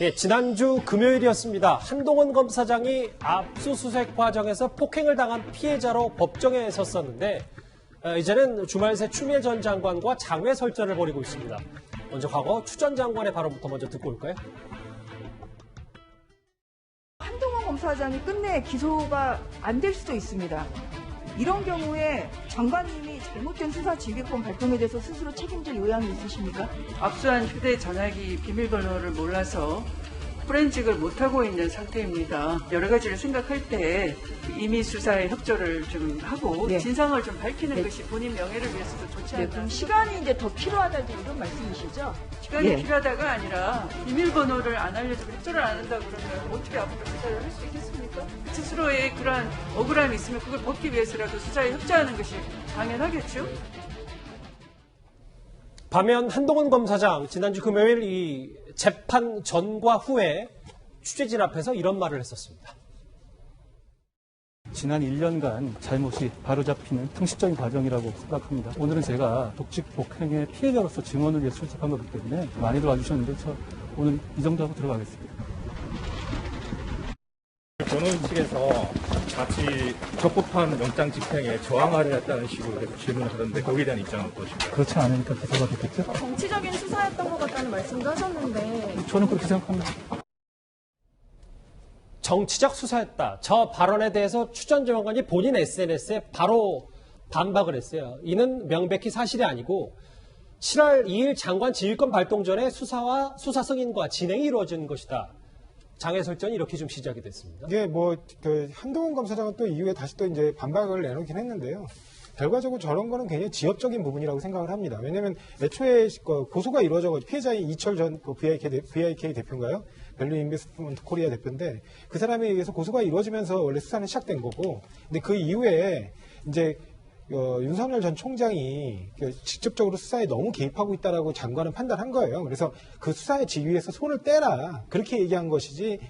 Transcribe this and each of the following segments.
예, 지난주 금요일이었습니다. 한동훈 검사장이 압수수색 과정에서 폭행을 당한 피해자로 법정에 섰었는데 이제는 주말 새 추미애 전 장관과 장외 설전을 벌이고 있습니다. 먼저 과거 추 전 장관의 발언부터 먼저 듣고 올까요? 한동훈 검사장이 끝내 기소가 안 될 수도 있습니다. 이런 경우에 장관님이 잘못된 수사 지휘권 발동에 대해서 스스로 책임질 의향이 있으십니까? 압수한 휴대전화기 비밀번호를 몰라서 포렌식을 못하고 있는 상태입니다. 여러 가지를 생각할 때 이미 수사에 협조를 좀 하고 네. 진상을 좀 밝히는 것이 본인 명예를 위해서도 좋지 않나. 그럼 시간이 이제 더 필요하다 이런 말씀이시죠? 시간이 필요하다가 아니라 비밀번호를 안 알려주고 협조를 안 한다 그러면 어떻게 앞으로 수사를 할 수 있겠습니까? 스스로의 그러한 억울함이 있으면 그걸 벗기 위해서라도 수사에 협조하는 것이 당연하겠죠? 반면 한동훈 검사장 지난주 금요일 이 재판 전과 후에 취재진 앞에서 이런 말을 했었습니다. 지난 1년간 잘못이 바로잡히는 형식적인 과정이라고 생각합니다. 오늘은 제가 독직 폭행의 피해자로서 증언을 위해 출석한 거기 때문에 많이들 와주셨는데 저 오늘 이 정도 하고 들어가겠습니다. 변호인 측에서 같이 적법한 영장 집행에 저항하려 했다는 식으로 계속 질문을 하던데 거기에 대한 입장은 어떠십니까? 그렇지 않으니까 기소가 됐겠죠? 정치적인 수사였던 것 같다는 말씀도 하셨는데 저는 그렇게 생각합니다. 정치적 수사였다. 저 발언에 대해서 추 전 장관이 본인 SNS에 바로 반박을 했어요. 이는 명백히 사실이 아니고 7월 2일 장관 지휘권 발동 전에 수사와 수사 승인과 진행이 이루어진 것이다. 장외 설전이 이렇게 좀 시작이 됐습니다. 예, 한동훈 검사장은 또 이후에 다시 또 이제 반박을 내놓긴 했는데요. 결과적으로 저런 거는 굉장히 지엽적인 부분이라고 생각을 합니다. 왜냐하면 애초에 고소가 이루어져가지고 피해자인 이철 전 VIK 대표인가요? 밸류 인베스트먼트 코리아 대표인데 그 사람에 의해서 고소가 이루어지면서 원래 수사는 시작된 거고, 근데 그 이후에 이제 윤석열 전 총장이 직접적으로 수사에 너무 개입하고 있다라고 장관은 판단한 거예요. 그래서 그 수사의 지휘에서 손을 떼라 그렇게 얘기한 것이지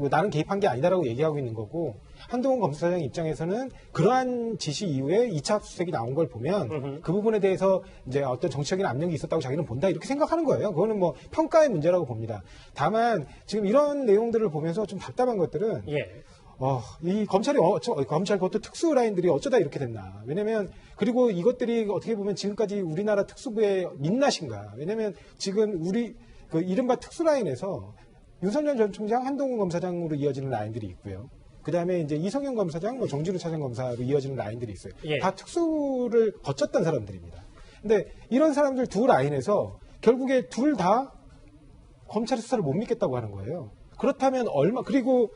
나는 개입한 게 아니다라고 얘기하고 있는 거고, 한동훈 검사장 입장에서는 그러한 지시 이후에 2차 압수수색이 나온 걸 보면 그 부분에 대해서 이제 어떤 정치적인 압력이 있었다고 자기는 본다 이렇게 생각하는 거예요. 그거는 뭐 평가의 문제라고 봅니다. 다만 지금 이런 내용들을 보면서 좀 답답한 것들은 이 검찰 그것도 특수 라인들이 어쩌다 이렇게 됐나. 왜냐면, 그리고 이것들이 어떻게 보면 지금까지 우리나라 특수부의 민낯인가. 왜냐면 지금 이른바 특수 라인에서 윤석열 전 총장, 한동훈 검사장으로 이어지는 라인들이 있고요. 그 다음에 이제 이성영 검사장, 정진우 차장검사로 이어지는 라인들이 있어요. 다 특수를 거쳤던 사람들입니다. 근데 이런 사람들 두 라인에서 결국에 둘 다 검찰의 수사를 못 믿겠다고 하는 거예요. 그렇다면 그리고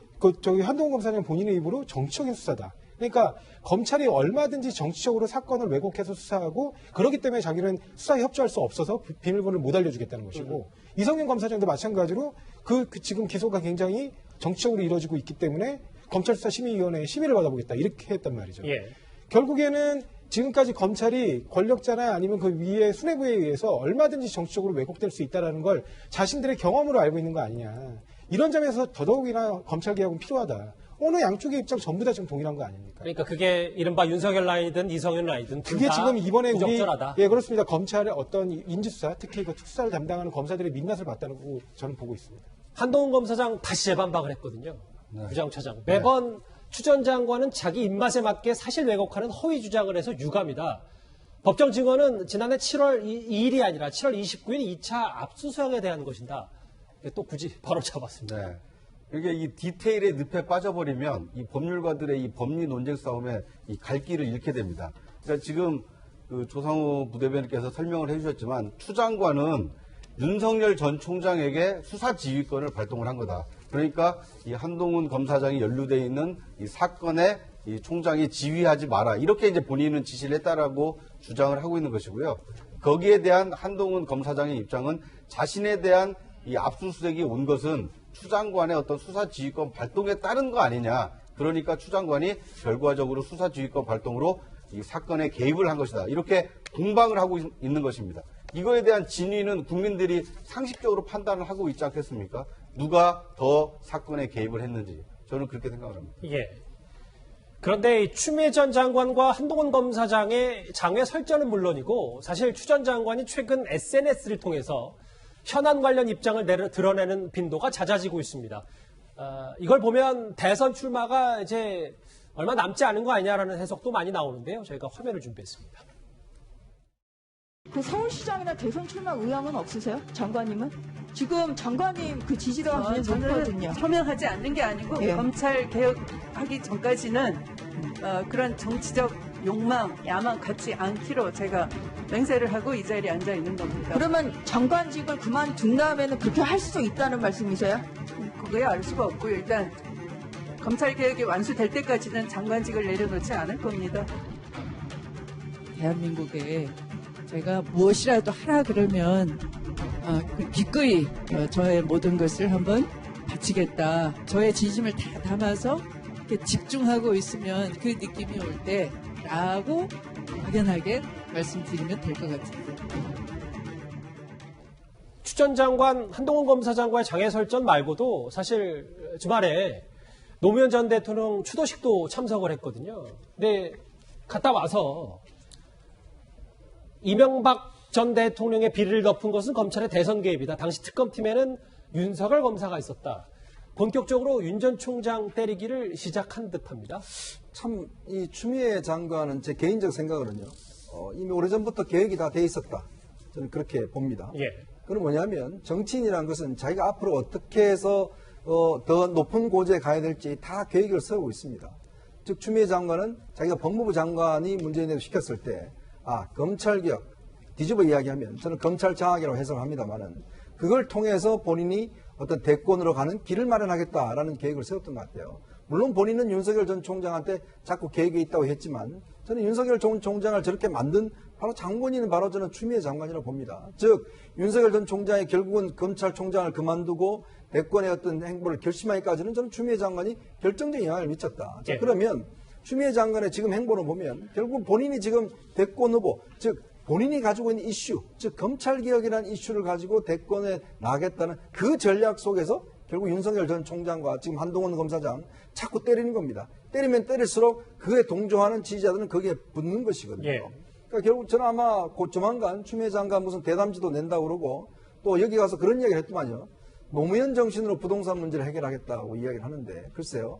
한동훈 검사장 본인의 입으로 정치적인 수사다. 그러니까 검찰이 얼마든지 정치적으로 사건을 왜곡해서 수사하고 그렇기 때문에 자기는 수사에 협조할 수 없어서 비밀번호를 못 알려주겠다는 것이고, 이성윤 검사장도 마찬가지로 지금 기소가 굉장히 정치적으로 이루어지고 있기 때문에 검찰수사심의위원회에 심의를 받아보겠다 이렇게 했단 말이죠. 결국에는 지금까지 검찰이 권력자나 아니면 그 위에 수뇌부에 의해서 얼마든지 정치적으로 왜곡될 수 있다는 걸 자신들의 경험으로 알고 있는 거 아니냐. 이런 점에서 더더욱이나 검찰개혁은 필요하다. 어느 양쪽의 입장 전부 다 지금 동일한 거 아닙니까? 그러니까 그게 이른바 윤석열 라인이든 이성윤 라인이든 그게 지금 이번에 부적절하다. 예, 그렇습니다. 검찰의 어떤 인지수사, 특히 특수사를 담당하는 검사들의 민낯을 봤다고 저는 보고 있습니다. 한동훈 검사장 다시 재반박을 했거든요. 부장차장. 매번 추 전 장관은 자기 입맛에 맞게 사실 왜곡하는 허위 주장을 해서 유감이다. 법정 증언은 지난해 7월 2일이 아니라 7월 29일 2차 압수수색에 대한 것이다. 또 굳이 바로 잡았습니다. 네. 그러니까 이 디테일의 늪에 빠져버리면 이 법률가들의 이 법리 논쟁 싸움에 이 갈 길을 잃게 됩니다. 그러니까 지금 조상우 부대변인께서 설명을 해주셨지만 추 장관은 윤석열 전 총장에게 수사 지휘권을 발동을 한 거다. 그러니까 이 한동훈 검사장이 연루돼 있는 이 사건에 이 총장이 지휘하지 마라. 이렇게 이제 본인은 지시를 했다라고 주장을 하고 있는 것이고요. 거기에 대한 한동훈 검사장의 입장은 자신에 대한 이 압수수색이 온 것은 추 장관의 어떤 수사 지휘권 발동에 따른 거 아니냐. 그러니까 추 장관이 결과적으로 수사 지휘권 발동으로 이 사건에 개입을 한 것이다. 이렇게 공방을 하고 있는 것입니다. 이거에 대한 진위는 국민들이 상식적으로 판단을 하고 있지 않겠습니까? 누가 더 사건에 개입을 했는지 저는 그렇게 생각을 합니다. 예. 그런데 추미애 전 장관과 한동훈 검사장의 장외 설전은 물론이고 사실 추 전 장관이 최근 SNS를 통해서 현안 관련 입장을 드러내는 빈도가 잦아지고 있습니다. 이걸 보면 대선 출마가 이제 얼마 남지 않은 거 아니냐라는 해석도 많이 나오는데요. 저희가 화면을 준비했습니다. 그 서울시장이나 대선 출마 의향은 없으세요? 장관님은? 지금 장관님 그 지지도가 굉장히 높거든요. 표명하지 않는 게 아니고 예. 검찰 개혁하기 전까지는 그런 정치적 욕망, 야망 갖지 않기로 제가 맹세를 하고 이 자리에 앉아 있는 겁니다. 그러면 장관직을 그만둔 다음에는 그렇게 할 수 있다는 말씀이세요? 그거야 알 수가 없고요. 일단 검찰 개혁이 완수될 때까지는 장관직을 내려놓지 않을 겁니다. 대한민국에 제가 무엇이라도 하라 그러면 기꺼이 저의 모든 것을 한번 바치겠다. 저의 진심을 다 담아서 이렇게 집중하고 있으면 그 느낌이 올 때라고 확연하게 말씀드리면 될 것 같습니다. 추 전 장관, 한동훈 검사장과의 장애설전 말고도 사실 주말에 노무현 전 대통령 추도식도 참석을 했거든요. 근데 갔다 와서 이명박 전 대통령의 비리를 덮은 것은 검찰의 대선 개입이다. 당시 특검팀에는 윤석열 검사가 있었다. 본격적으로 윤 전 총장 때리기를 시작한 듯합니다. 참 이 추미애 장관은 제 개인적 생각으로는요. 이미 오래전부터 계획이 다 돼 있었다. 저는 그렇게 봅니다. 예. 그건 뭐냐면 정치인이라는 것은 자기가 앞으로 어떻게 해서 더 높은 고지에 가야 될지 다 계획을 세우고 있습니다. 즉 추미애 장관은 자기가 법무부 장관이 문재인을 시켰을 때 검찰개혁 뒤집어 이야기하면 저는 검찰 장악이라고 해석을 합니다만은 그걸 통해서 본인이 어떤 대권으로 가는 길을 마련하겠다라는 계획을 세웠던 것 같아요. 물론 본인은 윤석열 전 총장한테 자꾸 계획이 있다고 했지만 저는 윤석열 전 총장을 저렇게 만든 바로 장본인은 바로 저는 추미애 장관이라고 봅니다. 즉 윤석열 전 총장이 결국은 검찰총장을 그만두고 대권의 어떤 행보를 결심하기까지는 저는 추미애 장관이 결정적인 영향을 미쳤다. 자, 그러면 추미애 장관의 지금 행보를 보면 결국 본인이 지금 대권 후보, 즉 본인이 가지고 있는 이슈, 즉 검찰개혁이라는 이슈를 가지고 대권에 나가겠다는 그 전략 속에서 결국 윤석열 전 총장과 지금 한동훈 검사장 자꾸 때리는 겁니다. 때리면 때릴수록 그에 동조하는 지지자들은 거기에 붙는 것이거든요. 예. 그러니까 결국 저는 아마 곧 조만간 추미애 장관 무슨 대담지도 낸다고 그러고 또 여기 가서 그런 이야기를 했더만요. 노무현 정신으로 부동산 문제를 해결하겠다고 이야기를 하는데 글쎄요.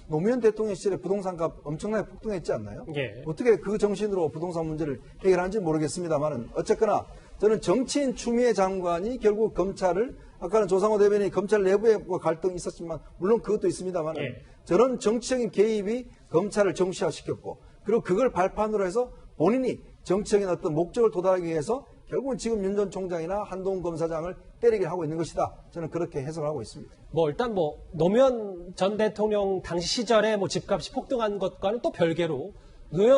노무현 대통령 시절에 부동산값 엄청나게 폭등했지 않나요? 예. 어떻게 그 정신으로 부동산 문제를 해결하는지 모르겠습니다만은 어쨌거나 저는 정치인 추미애 장관이 결국 검찰을 아까는 조상호 대변인이 검찰 내부에 갈등이 있었지만 물론 그것도 있습니다만은 저런 정치적인 개입이 검찰을 정치화시켰고 그리고 그걸 발판으로 해서 본인이 정치적인 어떤 목적을 도달하기 위해서 결국은 지금 윤 전 총장이나 한동훈 검사장을 때리게 하고 있는 것이다. 저는 그렇게 해석을 하고 있습니다. 일단 노무현 전 대통령 당시 시절에 집값이 폭등한 것과는 또 별개로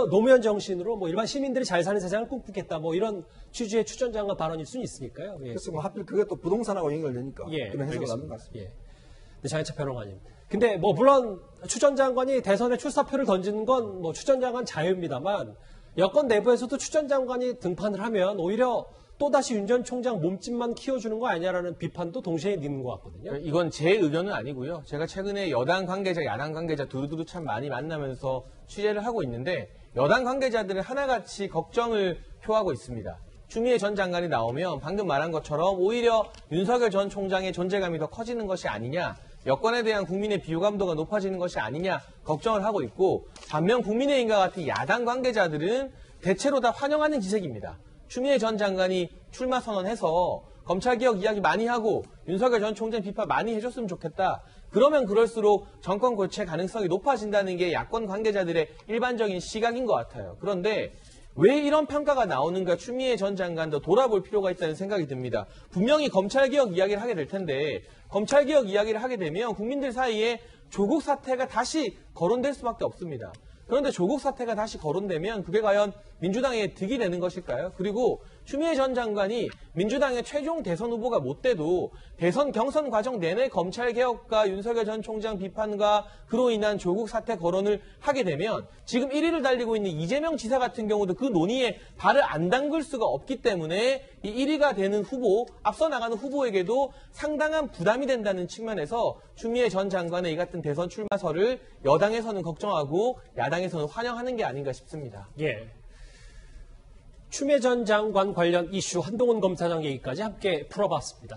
노무현 정신으로 일반 시민들이 잘 사는 세상을 꿈꾸겠다. 이런 취지의 추 전 장관 발언일 수는 있으니까요. 예. 그래서 하필 그게 또 부동산하고 연결되니까 그런 해석을 하는 것 같습니다. 예. 장혜철 평론가님. 근데 물론 추 전 장관이 대선에 출사표를 던지는 건 추 전 장관 자유입니다만 여권 내부에서도 추 전 장관이 등판을 하면 오히려 또다시 윤 전 총장 몸집만 키워주는 거 아니냐라는 비판도 동시에 있는 것 같거든요. 이건 제 의견은 아니고요. 제가 최근에 여당 관계자, 야당 관계자 두루두루 참 많이 만나면서 취재를 하고 있는데 여당 관계자들은 하나같이 걱정을 표하고 있습니다. 추미애 전 장관이 나오면 방금 말한 것처럼 오히려 윤석열 전 총장의 존재감이 더 커지는 것이 아니냐, 여권에 대한 국민의 비호감도가 높아지는 것이 아니냐 걱정을 하고 있고 반면 국민의힘과 같은 야당 관계자들은 대체로 다 환영하는 기색입니다. 추미애 전 장관이 출마 선언해서 검찰개혁 이야기 많이 하고 윤석열 전 총장 비판 많이 해줬으면 좋겠다. 그러면 그럴수록 정권 교체 가능성이 높아진다는 게 야권 관계자들의 일반적인 시각인 것 같아요. 그런데 왜 이런 평가가 나오는가 추미애 전 장관도 돌아볼 필요가 있다는 생각이 듭니다. 분명히 검찰개혁 이야기를 하게 될 텐데 검찰개혁 이야기를 하게 되면 국민들 사이에 조국 사태가 다시 거론될 수밖에 없습니다. 그런데 조국 사태가 다시 거론되면 그게 과연 민주당의 득이 되는 것일까요? 그리고 추미애 전 장관이 민주당의 최종 대선 후보가 못 돼도 대선 경선 과정 내내 검찰개혁과 윤석열 전 총장 비판과 그로 인한 조국 사태 거론을 하게 되면 지금 1위를 달리고 있는 이재명 지사 같은 경우도 그 논의에 발을 안 담글 수가 없기 때문에 이 1위가 되는 후보, 앞서 나가는 후보에게도 상당한 부담이 된다는 측면에서 추미애 전 장관의 이 같은 대선 출마설을 여당에서는 걱정하고 야당에서는 환영하는 게 아닌가 싶습니다. 예. 추미애 전 장관 관련 이슈 한동훈 검사장 얘기까지 함께 풀어봤습니다.